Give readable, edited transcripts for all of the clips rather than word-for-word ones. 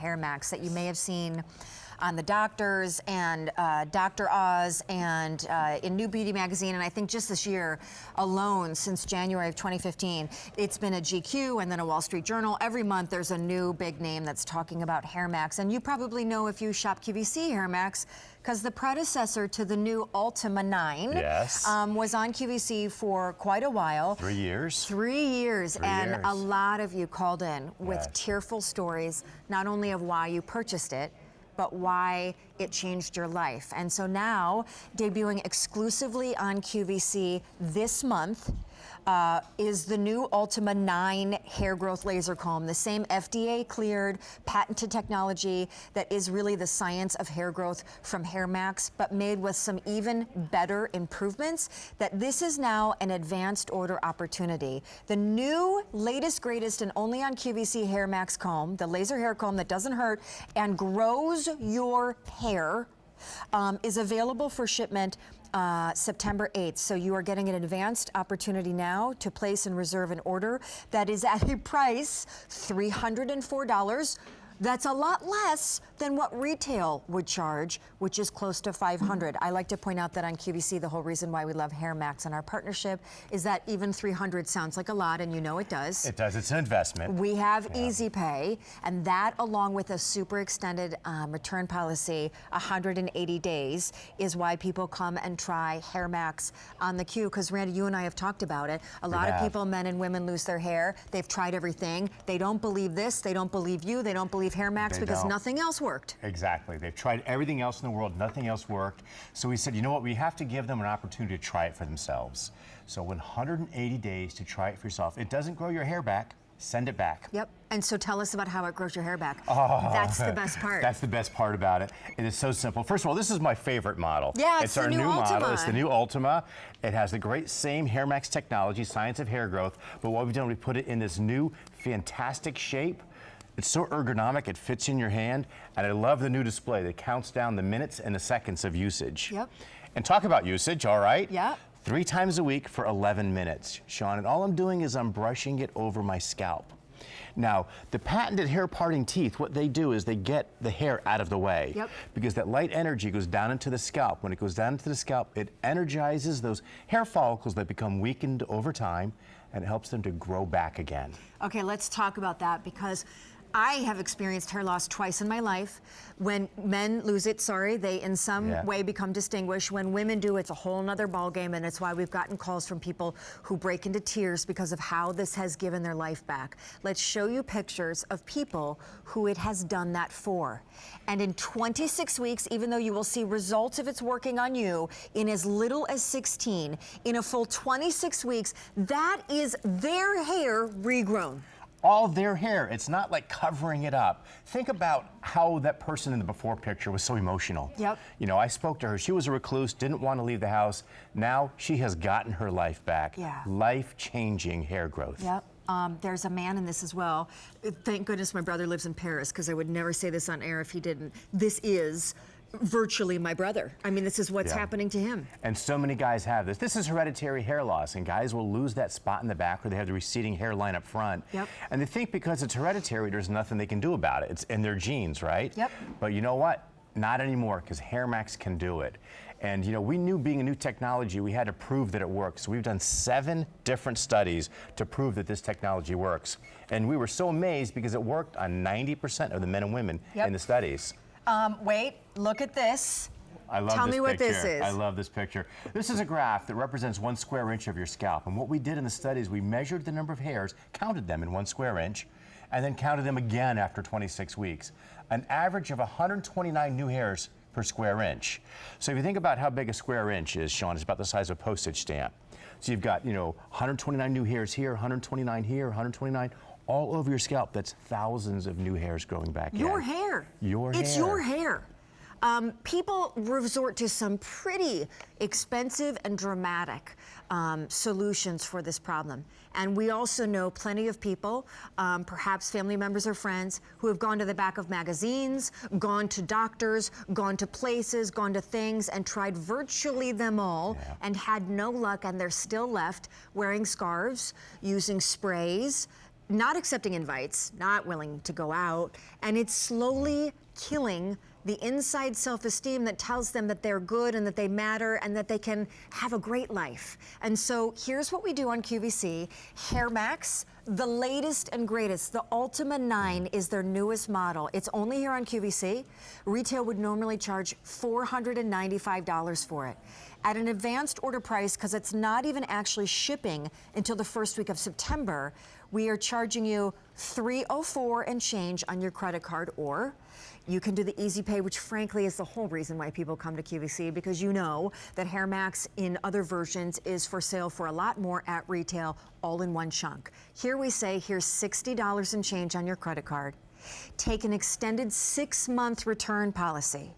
Hairmax that you may have seen on the doctors and Dr. Oz and in New Beauty magazine, and I think just this year alone, since January of 2015, it's been a GQ and then a Wall Street Journal. Every month there's a new big name that's talking about Hairmax, and you probably know if you shop QVC Hairmax, because the predecessor to the new Ultima 9 was on QVC for quite a while. 3 years. 3 years, and a lot of you called in with tearful stories, not only of why you purchased it, but why it changed your life. And so now, debuting exclusively on QVC this month, is the new Ultima 9 hair growth laser comb, the same FDA cleared patented technology that is really the science of hair growth from Hairmax, but made with some even better improvements, that this is now an advanced order opportunity. The new, latest, greatest, and only on QVC Hairmax comb, the laser hair comb that doesn't hurt and grows your hair, is available for shipment September 8th. So you are getting an advanced opportunity now to place and reserve an order that is at a price $304. That's a lot less than what retail would charge, which is close to $500. I like to point out that on QVC, the whole reason why we love Hairmax and our partnership is that even $300 sounds like a lot, and you know it does. It does, it's an investment. We have Easy Pay, and that along with a super extended return policy, 180 days, is why people come and try Hairmax on the queue, because Randy, you and I have talked about it. A lot of people, men and women, lose their hair. They've tried everything. They don't believe this, they don't believe you, they don't believe Hairmax because nothing else worked. Exactly. They've tried everything else in the world, nothing else worked. So we said, you know what, we have to give them an opportunity to try it for themselves. So 180 days to try it for yourself. It doesn't grow your hair back, send it back. Yep. And so tell us about how it grows your hair back. Oh, that's the best part. That's the best part about it. It is so simple. First of all, this is my favorite model. Yeah, it's our the new model. Ultima. It's the new Ultima. It has the great same Hairmax technology, science of hair growth, but what we've done, we put it in this new fantastic shape. It's so ergonomic, it fits in your hand, and I love the new display that counts down the minutes and the seconds of usage. Yep. And talk about usage, all right? Yep. 3 times a week for 11 minutes, Shawn, and all I'm doing is I'm brushing it over my scalp. Now, the patented hair parting teeth, what they do is they get the hair out of the way. Yep. Because that light energy goes down into the scalp. When it goes down into the scalp, it energizes those hair follicles that become weakened over time, and it helps them to grow back again. Okay, let's talk about that, because I have experienced hair loss twice in my life. When men lose it, they in some way become distinguished. When women do, it's a whole nother ballgame, and it's why we've gotten calls from people who break into tears because of how this has given their life back. Let's show you pictures of people who it has done that for. And in 26 weeks, even though you will see results if it's working on you in as little as 16, in a full 26 weeks, that is their hair regrown. All their hair. It's not like covering it up. Think about how that person in the before picture was so emotional. Yep. You know, I spoke to her. She was a recluse, didn't want to leave the house. Now she has gotten her life back. Yeah. Life-changing hair growth. Yep. There's a man in this as well. Thank goodness my brother lives in Paris, because I would never say this on air if he didn't. This is virtually my brother. I mean, this is what's happening to him. And so many guys have this. This is hereditary hair loss, and guys will lose that spot in the back where they have the receding hairline up front. Yep. And they think because it's hereditary, there's nothing they can do about it. It's in their genes, right? Yep. But you know what? Not anymore, because Hairmax can do it. And you know, we knew being a new technology, we had to prove that it works. So we've done 7 different studies to prove that this technology works. And we were so amazed because it worked on 90% of the men and women in the studies. Wait, look at this. I love Tell this me what picture. this is. I love this picture. This is a graph that represents 1 square inch of your scalp. And what we did in the studies, we measured the number of hairs, counted them in 1 square inch, and then counted them again after 26 weeks. An average of 129 new hairs per square inch. So if you think about how big a square inch is, Shawn, it's about the size of a postage stamp. So you've got, you know, 129 new hairs here, 129 here, 129 all over your scalp. That's thousands of new hairs growing back in. Your hair. It's your hair. People resort to some pretty expensive and dramatic solutions for this problem. And we also know plenty of people, perhaps family members or friends, who have gone to the back of magazines, gone to doctors, gone to places, gone to things, and tried virtually them all and had no luck, and they're still left wearing scarves, using sprays, not accepting invites, not willing to go out, and it's slowly killing the inside self-esteem that tells them that they're good and that they matter and that they can have a great life. And so here's what we do on QVC. Hairmax, the latest and greatest, the Ultima 9 is their newest model. It's only here on QVC. Retail would normally charge $495 for it. At an advanced order price, because it's not even actually shipping until the first week of September, we are charging you $304 and change on your credit card, or you can do the Easy Pay, which frankly is the whole reason why people come to QVC, because you know that Hairmax in other versions is for sale for a lot more at retail, all in one chunk. Here we say, here's $60 and change on your credit card. Take an extended 6-month return policy.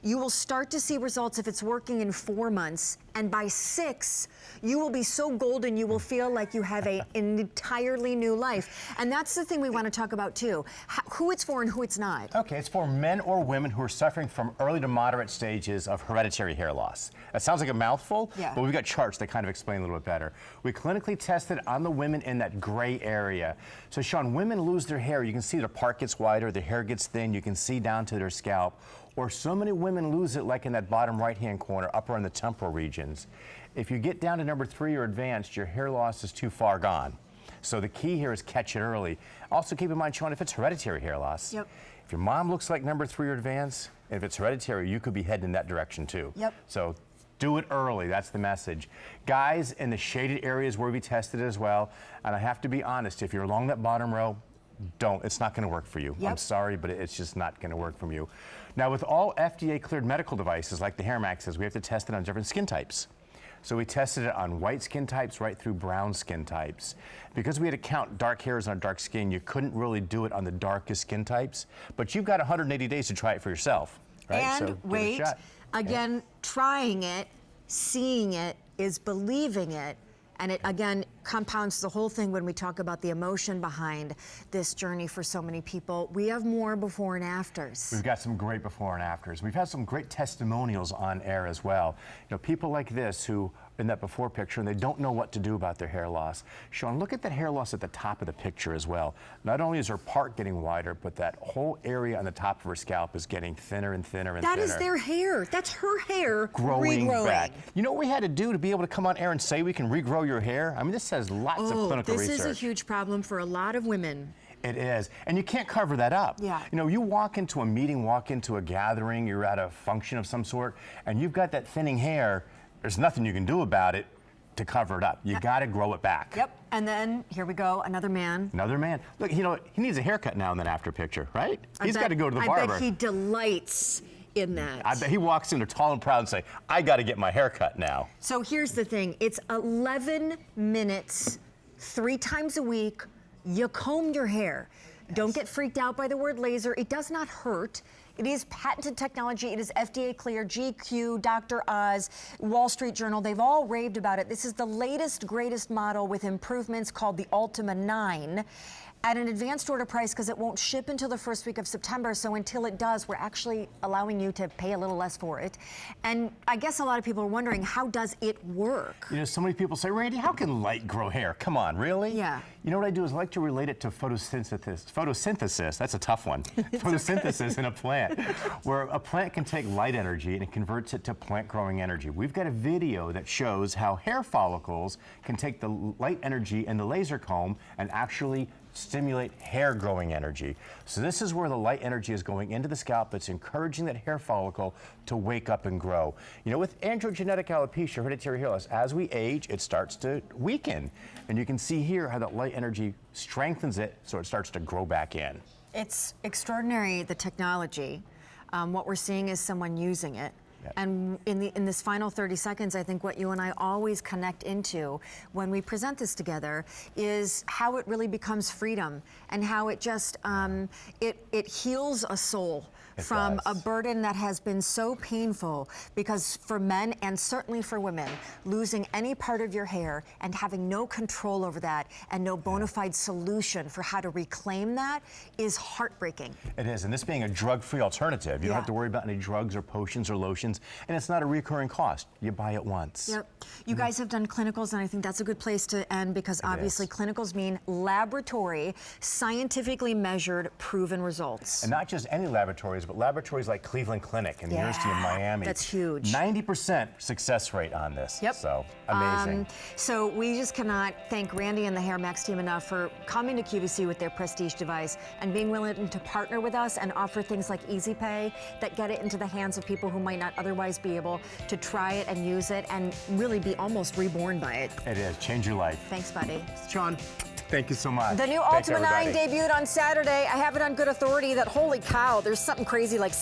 You will start to see results if it's working in 4 months, and by 6, you will be so golden you will feel like you have an entirely new life. And that's the thing we want to talk about too, who it's for and who it's not. Okay, it's for men or women who are suffering from early to moderate stages of hereditary hair loss. That sounds like a mouthful, but we've got charts that kind of explain a little bit better. We clinically tested on the women in that gray area. So Shawn, women lose their hair. You can see their part gets wider, their hair gets thin, you can see down to their scalp. Or so many women lose it like in that bottom right-hand corner, upper in the temporal regions. If you get down to number 3 or advanced, your hair loss is too far gone. So the key here is catch it early. Also keep in mind, Shawn, if it's hereditary hair loss, if your mom looks like number 3 or advanced, if it's hereditary, you could be heading in that direction too. So do it early, that's the message. Guys, in the shaded areas where we tested it as well, and I have to be honest, if you're along that bottom row, it's not gonna work for you. I'm sorry, but it's just not gonna work for you. Now, with all FDA cleared medical devices like the Hairmaxes, we have to test it on different skin types. So we tested it on white skin types right through brown skin types. Because we had to count dark hairs on dark skin, you couldn't really do it on the darkest skin types, but you've got 180 days to try it for yourself, right? And so wait, again, trying it, seeing it is believing it. And it, again, compounds the whole thing when we talk about the emotion behind this journey for so many people. We have more before and afters. We've got some great before and afters. We've had some great testimonials on air as well. You know, people like this who, in that before picture, and they don't know what to do about their hair loss. Shawn, look at that hair loss at the top of the picture as well. Not only is her part getting wider, but that whole area on the top of her scalp is getting thinner and thinner and thinner. That is their hair. That's her hair growing regrowing. Back. You know what we had to do to be able to come on air and say we can regrow your hair? I mean, this has lots of clinical research. This is a huge problem for a lot of women. It is, and you can't cover that up. You know, you walk into a meeting, walk into a gathering, you're at a function of some sort, and you've got that thinning hair, there's nothing you can do about it to cover it up. You gotta grow it back. And then, here we go, another man. Another man. Look, you know, he needs a haircut now in that after picture, right? He's gotta go to the barber. I bet he delights in that. I bet he walks in there tall and proud and say, I gotta get my haircut now. So here's the thing, it's 11 minutes, 3 times a week, you comb your hair. Don't get freaked out by the word laser, it does not hurt. It is patented technology, it is FDA cleared, GQ, Dr. Oz, Wall Street Journal, they've all raved about it. This is the latest, greatest model with improvements called the Ultima 9. At an advanced order price, because it won't ship until the first week of September, so until it does, we're actually allowing you to pay a little less for it. And I guess a lot of people are wondering, how does it work? You know, so many people say, Randy, how can light grow hair? Come on, really? Yeah. You know what I do is I like to relate it to photosynthesis. Photosynthesis, that's a tough one. Photosynthesis in a plant, where a plant can take light energy and it converts it to plant growing energy. We've got a video that shows how hair follicles can take the light energy and the laser comb and actually stimulate hair growing energy. So this is where the light energy is going into the scalp that's encouraging that hair follicle to wake up and grow. You know, with androgenetic alopecia, hereditary hair loss, as we age, it starts to weaken. And you can see here how that light energy strengthens it so it starts to grow back in. It's extraordinary, the technology. What we're seeing is someone using it. And in this final 30 seconds, I think what you and I always connect into when we present this together is how it really becomes freedom and how it just, it heals a soul from a burden that has been so painful, because for men and certainly for women, losing any part of your hair and having no control over that and no bona fide solution for how to reclaim that is heartbreaking. It is, and this being a drug-free alternative, you don't have to worry about any drugs or potions or lotions prescriptions, and it's not a recurring cost. You buy it once. Yep. You guys have done clinicals, and I think that's a good place to end because obviously clinicals mean laboratory, scientifically measured, proven results. And not just any laboratories, but laboratories like Cleveland Clinic and the University of Miami. That's huge. 90% success rate on this. Yep. So amazing. So we just cannot thank Randy and the Hairmax team enough for coming to QVC with their prestige device and being willing to partner with us and offer things like Easy Pay that get it into the hands of people who might not otherwise be able to try it and use it and really be almost reborn by it. It is. Change your life. Thanks, buddy. Shawn, thank you so much. The new Thanks, Ultima 9 everybody. debuted on Saturday. I have it on good authority that, holy cow, there's something crazy like